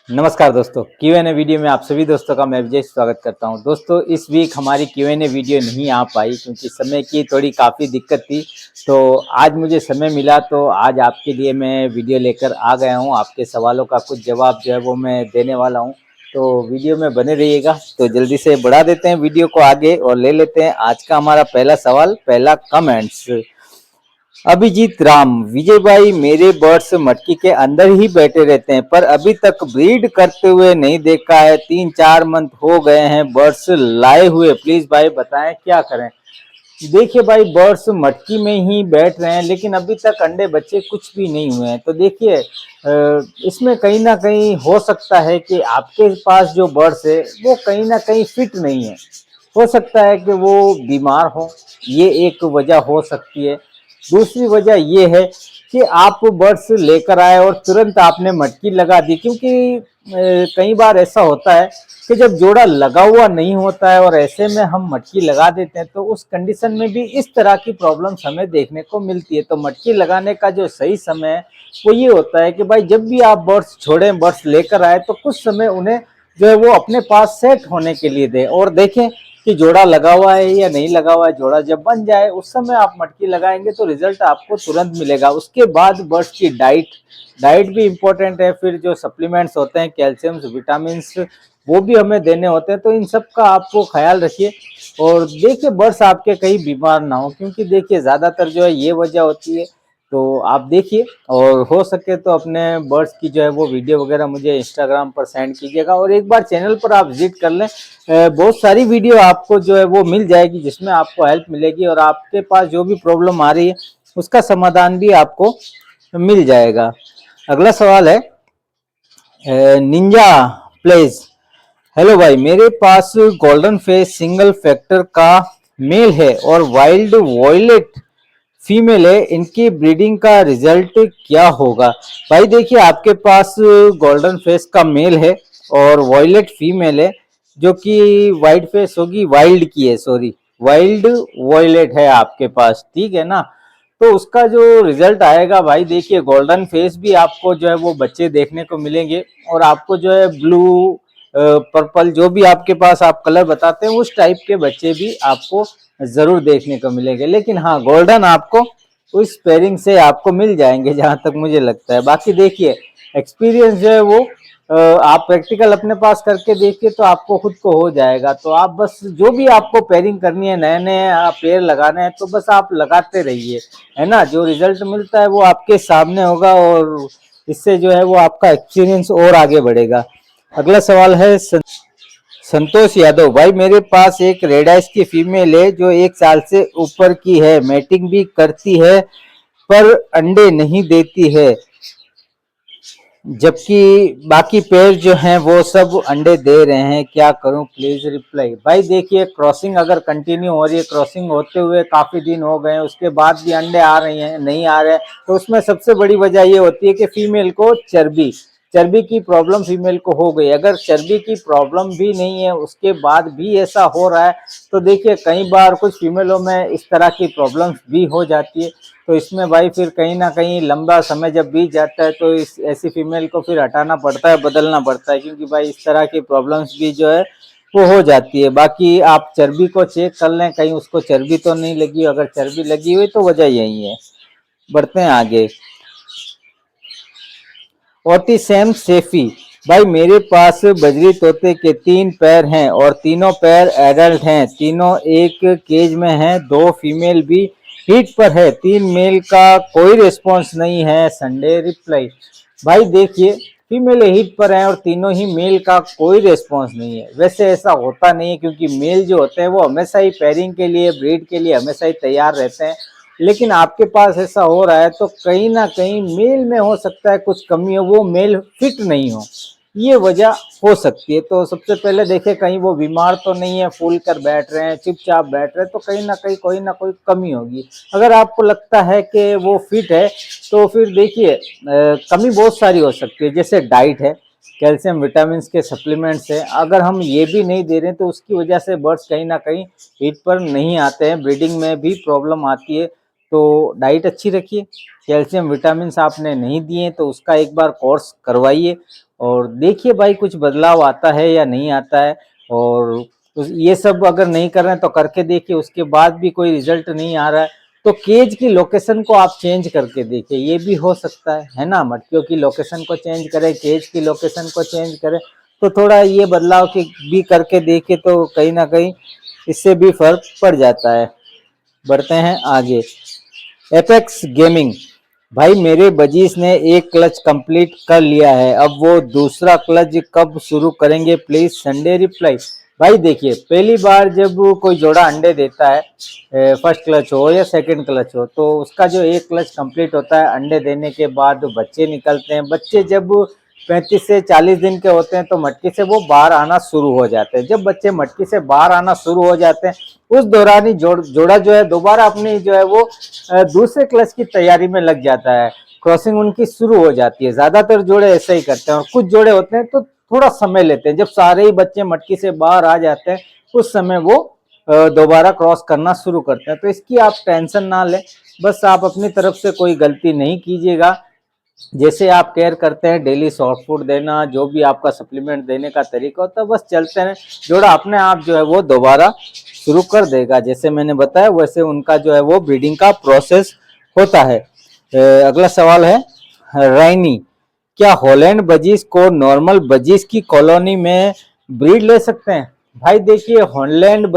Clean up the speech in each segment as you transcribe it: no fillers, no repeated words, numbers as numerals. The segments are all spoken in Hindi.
नमस्कार दोस्तों, Q&A वीडियो में आप सभी दोस्तों का मैं विजय स्वागत करता हूं। दोस्तों इस वीक हमारी Q&A वीडियो नहीं आ पाई क्योंकि समय की थोड़ी काफ़ी दिक्कत थी। तो आज मुझे समय मिला तो आज आपके लिए मैं वीडियो लेकर आ गया हूं। आपके सवालों का कुछ जवाब जो है वो मैं देने वाला हूं। तो वीडियो में बने रहिएगा। तो जल्दी से बढ़ा देते हैं वीडियो को आगे और ले लेते हैं आज का हमारा पहला सवाल, पहला कमेंट्स। अभिजीत राम, विजय भाई मेरे बर्ड्स मटकी के अंदर ही बैठे रहते हैं पर अभी तक ब्रीड करते हुए नहीं देखा है। 3-4 मंथ हो गए हैं बर्ड्स लाए हुए, प्लीज भाई बताएं क्या करें। देखिए भाई, बर्ड्स मटकी में ही बैठ रहे हैं लेकिन अभी तक अंडे बच्चे कुछ भी नहीं हुए हैं। तो देखिए इसमें कहीं ना कहीं हो सकता है कि आपके पास जो बर्ड्स है वो कहीं ना कहीं फिट नहीं है। हो सकता है कि वो बीमार हो, ये एक वजह हो सकती है। दूसरी वजह ये है कि आप बर्ड्स लेकर आए और तुरंत आपने मटकी लगा दी, क्योंकि कई बार ऐसा होता है कि जब जोड़ा लगा हुआ नहीं होता है और ऐसे में हम मटकी लगा देते हैं तो उस कंडीशन में भी इस तरह की प्रॉब्लम्स हमें देखने को मिलती है। तो मटकी लगाने का जो सही समय है वो ये होता है कि भाई जब भी आप बर्ड्स छोड़ें, बर्ड्स लेकर आए तो कुछ समय उन्हें जो है वो अपने पास सेट होने के लिए दें और देखें कि जोड़ा लगा हुआ है या नहीं लगा हुआ है। जोड़ा जब बन जाए उस समय आप मटकी लगाएंगे तो रिजल्ट आपको तुरंत मिलेगा। उसके बाद बर्ड्स की डाइट भी इम्पोर्टेंट है। फिर जो सप्लीमेंट्स होते हैं, कैल्शियम, विटामिन, वो भी हमें देने होते हैं। तो इन सब का आपको ख्याल रखिए और देखिए बर्ड्स आपके कहीं बीमार ना हो, क्योंकि देखिए ज्यादातर जो है ये वजह होती है। तो आप देखिए और हो सके तो अपने बर्ड्स की जो है वो वीडियो वगैरह मुझे इंस्टाग्राम पर सेंड कीजिएगा और एक बार चैनल पर आप विजिट कर लें। बहुत सारी वीडियो आपको जो है वो मिल जाएगी जिसमें आपको हेल्प मिलेगी और आपके पास जो भी प्रॉब्लम आ रही है उसका समाधान भी आपको मिल जाएगा। अगला सवाल है निंजा प्लेज। हेलो भाई, मेरे पास गोल्डन फेस सिंगल फैक्टर का मेल है और वाइल्ड वॉयलेट फीमेल है, इनकी ब्रीडिंग का रिजल्ट क्या होगा। भाई देखिए, आपके पास गोल्डन फेस का मेल है और वॉयलेट फीमेल है, जो कि वाइट फेस होगी, वाइल्ड की है, सॉरी वाइल्ड वॉयलेट है आपके पास, ठीक है ना। तो उसका जो रिजल्ट आएगा भाई, देखिए गोल्डन फेस भी आपको जो है वो बच्चे देखने को मिलेंगे और आपको जो है ब्लू पर्पल जो भी आपके पास आप कलर बताते हैं उस टाइप के बच्चे भी आपको जरूर देखने को मिलेंगे। लेकिन हाँ, गोल्डन आपको उस पेयरिंग से आपको मिल जाएंगे जहां तक मुझे लगता है। बाकी देखिए एक्सपीरियंस जो है वो आप प्रैक्टिकल अपने पास करके देखिए तो आपको खुद को हो जाएगा। तो आप बस जो भी आपको पेयरिंग करनी है, नए नए पेयर लगाने हैं, तो बस आप लगाते रहिए, है ना। जो रिजल्ट मिलता है वो आपके सामने होगा और इससे जो है वो आपका एक्सपीरियंस और आगे बढ़ेगा। अगला सवाल है संतोष यादव। भाई मेरे पास एक रेड आइस की फीमेल है जो 1 साल से ऊपर की है, मैटिंग भी करती है पर अंडे नहीं देती है, जबकि बाकी पेड़ जो हैं वो सब अंडे दे रहे हैं, क्या करूं प्लीज रिप्लाई। भाई देखिए, क्रॉसिंग अगर कंटिन्यू हो रही है, क्रॉसिंग होते हुए काफी दिन हो गए हैं, उसके बाद भी अंडे आ रही हैं, नहीं आ रहे हैं, तो उसमें सबसे बड़ी वजह ये होती है कि फीमेल को चर्बी की प्रॉब्लम फीमेल को हो गई। अगर चर्बी की प्रॉब्लम भी नहीं है उसके बाद भी ऐसा हो रहा है तो देखिए कई बार कुछ फीमेलों में इस तरह की प्रॉब्लम्स भी हो जाती है। तो इसमें भाई फिर कहीं ना कहीं लंबा समय जब बीत जाता है तो इस ऐसी फीमेल को फिर हटाना पड़ता है, बदलना पड़ता है, क्योंकि भाई इस तरह की प्रॉब्लम्स भी जो है वो हो जाती है। बाकी आप चर्बी को चेक कर लें, कहीं उसको चर्बी तो नहीं लगी। अगर चर्बी लगी हुई तो वजह यही है। बढ़ते हैं आगे। ओटीसेम सेफी। भाई मेरे पास बजरी तोते के 3 पैर हैं और तीनों पैर एडल्ट हैं, तीनों एक केज में हैं, 2 फीमेल भी हीट पर है, 3 मेल का कोई रिस्पॉन्स नहीं है, संडे रिप्लाई। भाई देखिए, फीमेल हीट पर हैं और तीनों ही मेल का कोई रिस्पॉन्स नहीं है। वैसे ऐसा होता नहीं है, क्योंकि मेल जो होते हैं वो हमेशा ही पेयरिंग के लिए, ब्रीड के लिए हमेशा ही तैयार रहते हैं। लेकिन आपके पास ऐसा हो रहा है तो कहीं ना कहीं मेल में हो सकता है कुछ कमी हो, वो मेल फिट नहीं हो, ये वजह हो सकती है। तो सबसे पहले देखें कहीं वो बीमार तो नहीं है, फूल कर बैठ रहे हैं, चुपचाप बैठ रहे हैं, तो कहीं ना कहीं कोई ना कोई कमी होगी। अगर आपको लगता है कि वो फिट है तो फिर देखिए कमी बहुत सारी हो सकती है, जैसे डाइट है, कैल्शियम विटामिन के सप्लीमेंट्स है। अगर हम ये भी नहीं दे रहे हैं तो उसकी वजह से बर्ड्स कहीं ना कहीं हीट पर नहीं आते हैं, ब्रीडिंग में भी प्रॉब्लम आती है। तो डाइट अच्छी रखिए, कैल्शियम विटामिन आपने नहीं दिए तो उसका एक बार कोर्स करवाइए और देखिए भाई कुछ बदलाव आता है या नहीं आता है। और ये सब अगर नहीं कर रहे हैं तो करके देखिए, उसके बाद भी कोई रिजल्ट नहीं आ रहा है तो केज की लोकेशन को आप चेंज करके देखिए, ये भी हो सकता है ना। मटकियों की लोकेशन को चेंज करें, केज की लोकेशन को चेंज करें, तो थोड़ा ये बदलाव की भी करके देखिए तो कहीं ना कहीं इससे भी फर्क पड़ जाता है। बढ़ते हैं आगे। एपेक्स गेमिंग, भाई मेरे बजीज ने एक क्लच कंप्लीट कर लिया है, अब वो दूसरा क्लच कब शुरू करेंगे प्लीज संडे रिप्लाई। भाई देखिए, पहली बार जब कोई जोड़ा अंडे देता है, फर्स्ट क्लच हो या सेकंड क्लच हो, तो उसका जो एक क्लच कंप्लीट होता है, अंडे देने के बाद बच्चे निकलते हैं। बच्चे जब 35 से 40 दिन के होते हैं तो मटकी से वो बाहर आना शुरू हो जाते हैं। जब बच्चे मटकी से बाहर आना शुरू हो जाते हैं, उस दौरान ही जोड़ा जो है दोबारा अपनी जो है वो दूसरे क्लच की तैयारी में लग जाता है, क्रॉसिंग उनकी शुरू हो जाती है। ज्यादातर जोड़े ऐसे ही करते हैं, और कुछ जोड़े होते हैं तो थोड़ा समय लेते हैं। जब सारे ही बच्चे मटकी से बाहर आ जाते हैं, उस समय वो दोबारा क्रॉस करना शुरू करते हैं। तो इसकी आप टेंशन ना लें, बस आप अपनी तरफ से कोई गलती नहीं कीजिएगा। जैसे आप केयर करते हैं, डेली सॉफ्ट फूड देना, जो भी आपका सप्लीमेंट देने का तरीका होता है, बस चलते हैं, जोड़ा अपने आप जो है वो दोबारा शुरू कर देगा। जैसे मैंने बताया वैसे उनका जो है वो ब्रीडिंग का प्रोसेस होता है। अगला सवाल है राइनी, क्या हॉलैंड बजीज को नॉर्मल बजीज की कॉलोनी में ब्रीड ले सकते हैं? भाई देखिए, हॉलैंड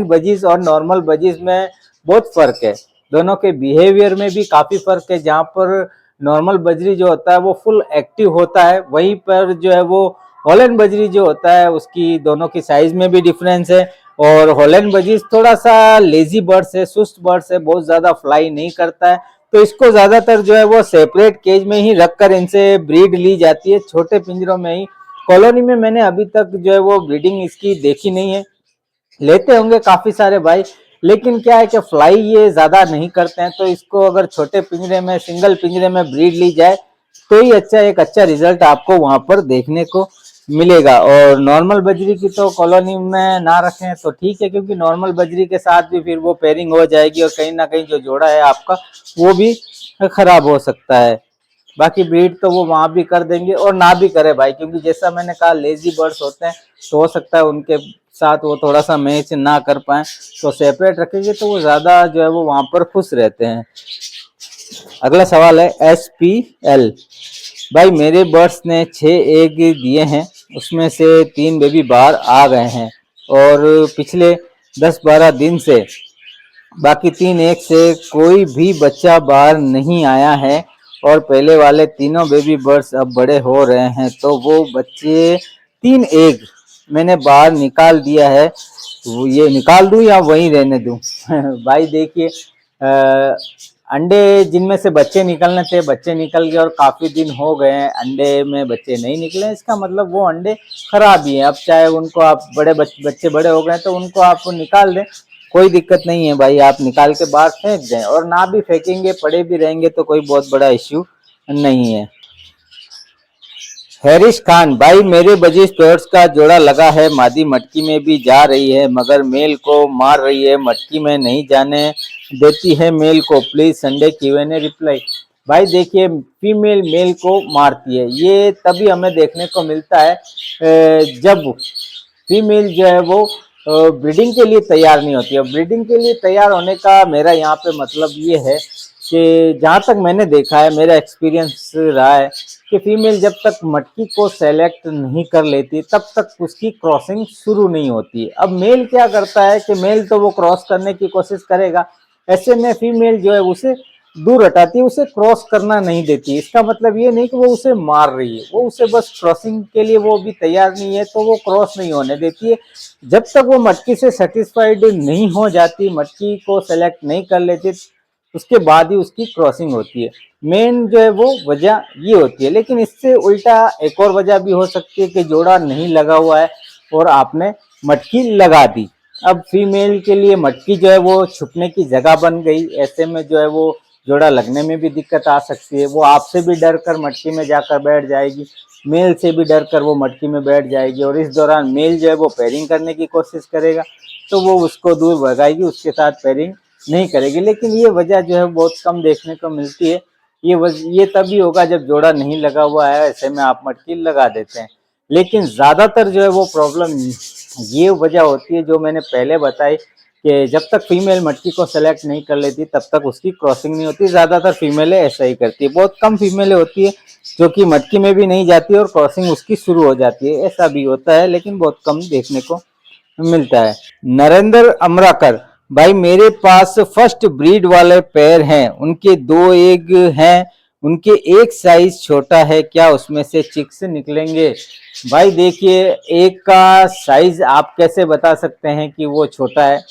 बजीज और नॉर्मल बजीज में बहुत फर्क है। दोनों के बिहेवियर में भी काफी फर्क है। जहाँ पर नॉर्मल बजरी जो होता है वो फुल एक्टिव होता है, वहीं पर जो है वो हॉलैंड बजरी जो होता है उसकी दोनों की साइज में भी डिफरेंस है। और हॉलैंड बजीज थोड़ा सा लेजी बर्ड्स है, सुस्त बर्ड्स है, बहुत ज्यादा फ्लाई नहीं करता है, तो इसको ज्यादातर जो है वो सेपरेट केज में ही रखकर इनसे ब्रीड ली जाती है, छोटे पिंजरों में ही। कॉलोनी में मैंने अभी तक जो है वो ब्रीडिंग इसकी देखी नहीं है। लेते होंगे काफी सारे भाई, लेकिन क्या है कि फ्लाई ये ज्यादा नहीं करते हैं, तो इसको अगर छोटे पिंजरे में, सिंगल पिंजरे में ब्रीड ली जाए तो ही एक अच्छा रिजल्ट आपको वहां पर देखने को मिलेगा। और नॉर्मल बजरी की तो कॉलोनी में ना रखें तो ठीक है, क्योंकि नॉर्मल बजरी के साथ भी फिर वो पेयरिंग हो जाएगी और कहीं ना कहीं जो जोड़ा है आपका वो भी खराब हो सकता है। बाकी ब्रीड तो वो वहां भी कर देंगे और ना भी करे भाई, क्योंकि जैसा मैंने कहा लेजी बर्ड्स होते हैं, तो हो सकता है उनके साथ वो थोड़ा सा मैच ना कर पाए, तो सेपरेट रखेंगे तो वो ज्यादा जो है वो वहां पर खुश रहते हैं। अगला सवाल है SPL, भाई मेरे बर्ड्स ने 6 एग दिए हैं, उसमें से 3 बेबी बाहर आ गए हैं और पिछले 10-12 दिन से बाकी 3 एग से कोई भी बच्चा बाहर नहीं आया है, और पहले वाले तीनों बेबी बर्ड्स अब बड़े हो रहे हैं, तो वो बच्चे 3 एग मैंने बाहर निकाल दिया है, वो ये निकाल दूं या वहीं रहने दूं? भाई देखिए, अंडे जिनमें से बच्चे निकलने थे बच्चे निकल गए, और काफी दिन हो गए हैं अंडे में बच्चे नहीं निकले, इसका मतलब वो अंडे खराब ही हैं। अब चाहे उनको आप बच्चे बड़े हो गए तो उनको आप निकाल दें, कोई दिक्कत नहीं है भाई, आप निकाल के बाहर फेंक दें, और ना भी फेंकेंगे पड़े भी रहेंगे तो कोई बहुत बड़ा इश्यू नहीं है। हैरिस खान, भाई मेरे बजीज पेयर्स का जोड़ा लगा है, मादी मटकी में भी जा रही है मगर मेल को मार रही है, मटकी में नहीं जाने देती है मेल को, प्लीज संडे Q&A रिप्लाई। भाई देखिए, फीमेल मेल को मारती है, ये तभी हमें देखने को मिलता है जब फीमेल जो है वो ब्रीडिंग के लिए तैयार नहीं होती है। ब्रीडिंग के लिए तैयार होने का मेरा यहाँ पे मतलब ये है कि जहाँ तक मैंने देखा है, मेरा एक्सपीरियंस रहा है कि फीमेल जब तक मटकी को सेलेक्ट नहीं कर लेती तब तक उसकी क्रॉसिंग शुरू नहीं होती। अब मेल क्या करता है कि मेल तो वो क्रॉस करने की कोशिश करेगा, ऐसे में फीमेल जो है उसे दूर हटाती है, उसे क्रॉस करना नहीं देती। इसका मतलब ये नहीं कि वो उसे मार रही है, वो उसे बस क्रॉसिंग के लिए वो भी तैयार नहीं है तो वो क्रॉस नहीं होने देती है। जब तक वो मटकी से सेटिस्फाइड नहीं हो जाती, मटकी को सेलेक्ट नहीं कर लेती, उसके बाद ही उसकी क्रॉसिंग होती है। मेन जो है वो वजह ये होती है। लेकिन इससे उल्टा एक और वजह भी हो सकती है कि जोड़ा नहीं लगा हुआ है और आपने मटकी लगा दी, अब फीमेल के लिए मटकी जो है वो छुपने की जगह बन गई, ऐसे में जो है वो जोड़ा लगने में भी दिक्कत आ सकती है। वो आपसे भी डर कर मटकी में जाकर बैठ जाएगी, मेल से भी डर कर वो मटकी में बैठ जाएगी, और इस दौरान मेल जो है वो पेयरिंग करने की कोशिश करेगा तो वो उसको दूर भगाएगी, उसके साथ पेयरिंग नहीं करेगी। लेकिन ये वजह जो है बहुत कम देखने को मिलती है, ये तभी होगा जब जोड़ा नहीं लगा हुआ है, ऐसे में आप मटकी लगा देते हैं। लेकिन ज़्यादातर जो है वो प्रॉब्लम ये वजह होती है जो मैंने पहले बताई कि जब तक फीमेल मटकी को सेलेक्ट नहीं कर लेती तब तक उसकी क्रॉसिंग नहीं होती। ज़्यादातर फीमेलें ऐसा ही करती है, बहुत कम फीमेलें होती है जो कि मटकी में भी नहीं जाती और क्रॉसिंग उसकी शुरू हो जाती है। ऐसा भी होता है लेकिन बहुत कम देखने को मिलता है। नरेंद्र अमराकर, भाई मेरे पास फर्स्ट ब्रीड वाले पैर हैं, उनके 2 एग हैं, उनके एक साइज छोटा है, क्या उसमें से चिक्स निकलेंगे? भाई देखिए, एक का साइज आप कैसे बता सकते हैं कि वो छोटा है?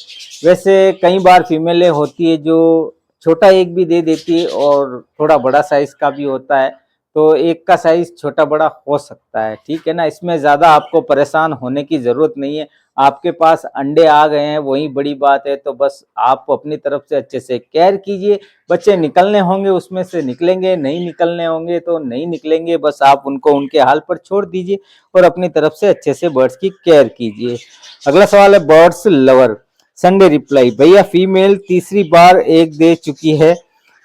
वैसे कई बार फीमेलें होती है जो छोटा एग भी दे देती है और थोड़ा बड़ा साइज का भी होता है, तो एक का साइज छोटा बड़ा हो सकता है, ठीक है ना। इसमें ज़्यादा आपको परेशान होने की ज़रूरत नहीं है। आपके पास अंडे आ गए हैं वही बड़ी बात है, तो बस आप अपनी तरफ से अच्छे से केयर कीजिए। बच्चे निकलने होंगे उसमें से निकलेंगे, नहीं निकलने होंगे तो नहीं निकलेंगे, बस आप उनको उनके हाल पर छोड़ दीजिए और अपनी तरफ से अच्छे से बर्ड्स की केयर कीजिए। अगला सवाल है बर्ड्स लवर संडे रिप्लाई, भैया फीमेल तीसरी बार एग दे चुकी है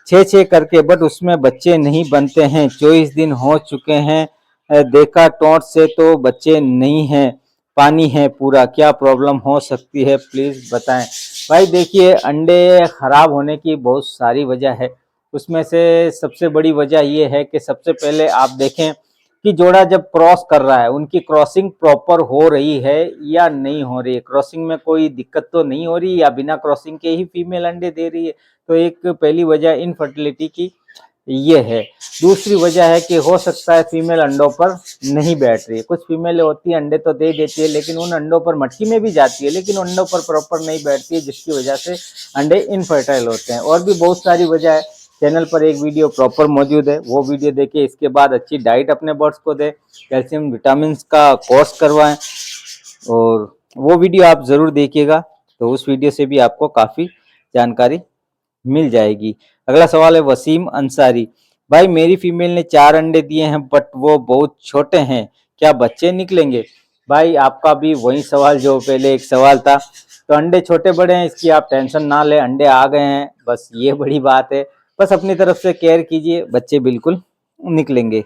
6-6 करके, बट उसमें बच्चे नहीं बनते हैं, 24 दिन हो चुके हैं, देखा टोंट से तो बच्चे नहीं हैं, पानी है पूरा, क्या प्रॉब्लम हो सकती है प्लीज बताएं? भाई देखिए, अंडे खराब होने की बहुत सारी वजह है, उसमें से सबसे बड़ी वजह ये है कि सबसे पहले आप देखें कि जोड़ा जब क्रॉस कर रहा है उनकी क्रॉसिंग प्रॉपर हो रही है या नहीं हो रही है, क्रॉसिंग में कोई दिक्कत तो नहीं हो रही या बिना क्रॉसिंग के ही फीमेल अंडे दे रही है। तो एक पहली वजह इनफर्टिलिटी की ये है। दूसरी वजह है कि हो सकता है फीमेल अंडों पर नहीं बैठ रही है। कुछ फीमेल होती है अंडे तो दे देती है लेकिन उन अंडों पर मटकी में भी जाती है लेकिन अंडों पर प्रॉपर नहीं बैठती है, जिसकी वजह से अंडे इनफर्टाइल होते हैं। और भी बहुत सारी वजह है, चैनल पर एक वीडियो प्रॉपर मौजूद है, वो वीडियो देखिए। इसके बाद अच्छी डाइट अपने बर्ड्स को दे, कैल्शियम विटामिन का कोर्स करवाएं और वो वीडियो आप जरूर देखिएगा, तो उस वीडियो से भी आपको काफ़ी जानकारी मिल जाएगी। अगला सवाल है वसीम अंसारी, भाई मेरी फीमेल ने 4 अंडे दिए हैं बट वो बहुत छोटे हैं, क्या बच्चे निकलेंगे? भाई आपका भी वही सवाल जो पहले एक सवाल था, तो अंडे छोटे बड़े हैं इसकी आप टेंशन ना ले, अंडे आ गए हैं, बस ये बड़ी बात है। बस अपनी तरफ से केयर कीजिए, बच्चे बिल्कुल निकलेंगे।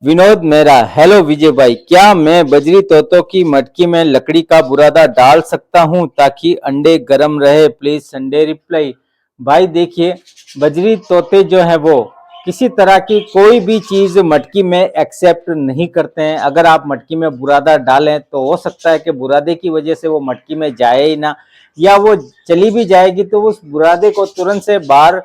विनोद मेहरा, हेलो विजय भाई, क्या मैं बजरी तोतों की मटकी में लकड़ी का बुरादा डाल सकता हूं ताकि अंडे गर्म रहे? Please Sunday reply. भाई देखिए, बजरी तोते जो है वो किसी तरह की कोई भी चीज मटकी में एक्सेप्ट नहीं करते हैं। अगर आप मटकी में बुरादा डालें तो हो सकता है कि बुरादे की वजह से वो मटकी में जाए ही ना, या वो चली भी जाएगी तो उस बुरादे को तुरंत से बाहर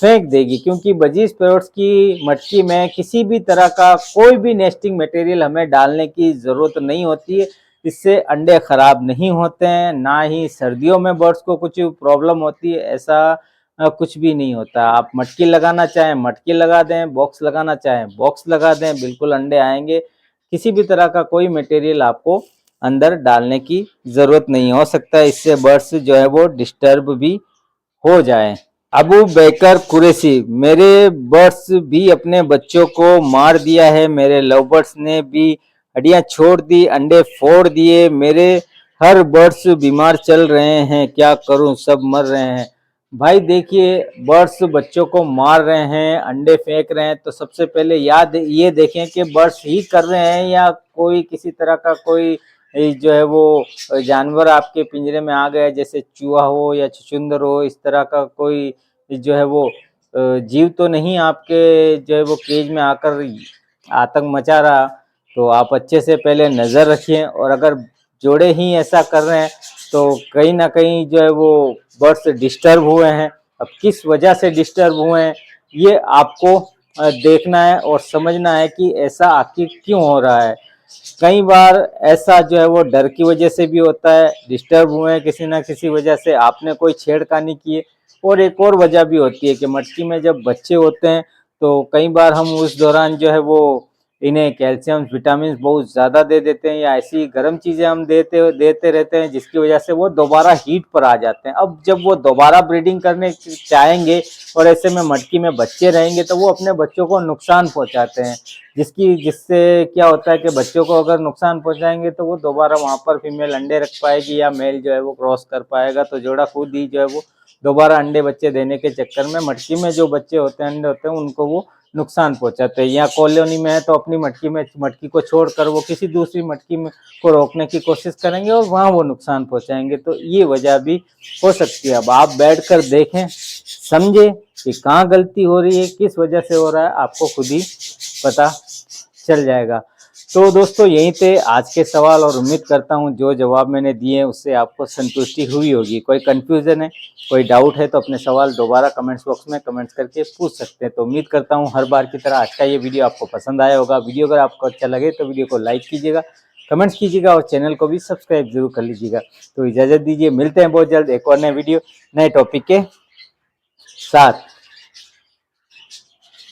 फेंक देगी, क्योंकि बजीज पैरोट्स की मटकी में किसी भी तरह का कोई भी नेस्टिंग मटेरियल हमें डालने की ज़रूरत नहीं होती है। इससे अंडे खराब नहीं होते हैं, ना ही सर्दियों में बर्ड्स को कुछ प्रॉब्लम होती है, ऐसा कुछ भी नहीं होता। आप मटकी लगाना चाहें मटकी लगा दें, बॉक्स लगाना चाहें बॉक्स लगा दें, बिल्कुल अंडे आएंगे। किसी भी तरह का कोई मटेरियल आपको अंदर डालने की ज़रूरत नहीं। हो सकता है इससे बर्ड्स जो है वो डिस्टर्ब भी हो जाए। अबू बैकर कुरैशी, मेरे बर्ड्स भी अपने बच्चों को मार दिया है, मेरे लव बर्ड्स ने भी हड्डियां छोड़ दी, अंडे फोड़ दिए, मेरे हर बर्ड्स बीमार चल रहे हैं, क्या करूं, सब मर रहे हैं। भाई देखिए, बर्ड्स बच्चों को मार रहे हैं, अंडे फेंक रहे हैं, तो सबसे पहले याद ये देखें कि बर्ड्स ही कर रहे हैं या कोई किसी तरह का कोई जो है वो जानवर आपके पिंजरे में आ गया, जैसे चूहा हो या छुछुंदर हो, इस तरह का कोई जो है वो जीव तो नहीं आपके जो है वो केज में आकर आतंक मचा रहा। तो आप अच्छे से पहले नज़र रखिए, और अगर जोड़े ही ऐसा कर रहे हैं तो कहीं ना कहीं जो है वो बर्ड्स डिस्टर्ब हुए हैं। अब किस वजह से डिस्टर्ब हुए हैं ये आपको देखना है और समझना है कि ऐसा आखिर क्यों हो रहा है। कई बार ऐसा जो है वो डर की वजह से भी होता है, डिस्टर्ब हुए हैं किसी ना किसी वजह से, आपने कोई छेड़खानी की है। और एक और वजह भी होती है कि मटकी में जब बच्चे होते हैं तो कई बार हम उस दौरान जो है वो इन्हें कैल्शियम विटामिन बहुत ज़्यादा दे देते हैं, या ऐसी गर्म चीज़ें हम देते रहते हैं जिसकी वजह से वो दोबारा हीट पर आ जाते हैं। अब जब वो दोबारा ब्रीडिंग करने चाहेंगे और ऐसे में मटकी में बच्चे रहेंगे तो वो अपने बच्चों को नुकसान पहुंचाते हैं, जिससे क्या होता है कि बच्चों को अगर नुकसान पहुंचाएंगे तो वो दोबारा वहां पर फीमेल अंडे रख पाएगी या मेल जो है वो क्रॉस कर पाएगा, तो जोड़ा खुद ही जो है वो दोबारा अंडे बच्चे देने के चक्कर में मटकी में जो बच्चे होते हैं, अंडे होते हैं, उनको वो नुकसान पहुंचाते हैं। या कॉलोनी में है तो अपनी मटकी को छोड़कर वो किसी दूसरी मटकी में को रोकने की कोशिश करेंगे और वहां वो नुकसान पहुंचाएंगे। तो ये वजह भी हो सकती है। अब आप बैठकर देखें, समझे कि कहाँ गलती हो रही है, किस वजह से हो रहा है, आपको खुद ही पता चल जाएगा। तो दोस्तों यहीं पे आज के सवाल, और उम्मीद करता हूँ जो जवाब मैंने दिए हैं उससे आपको संतुष्टि हुई होगी। कोई कंफ्यूजन है, कोई डाउट है तो अपने सवाल दोबारा कमेंट्स बॉक्स में कमेंट्स करके पूछ सकते हैं। तो उम्मीद करता हूँ हर बार की तरह आज का ये वीडियो आपको पसंद आया होगा। वीडियो अगर आपको अच्छा लगे तो वीडियो को लाइक कीजिएगा, कमेंट्स कीजिएगा और चैनल को भी सब्सक्राइब जरूर कर लीजिएगा। तो इजाजत दीजिए, मिलते हैं बहुत जल्द एक और नए वीडियो नए टॉपिक के साथ।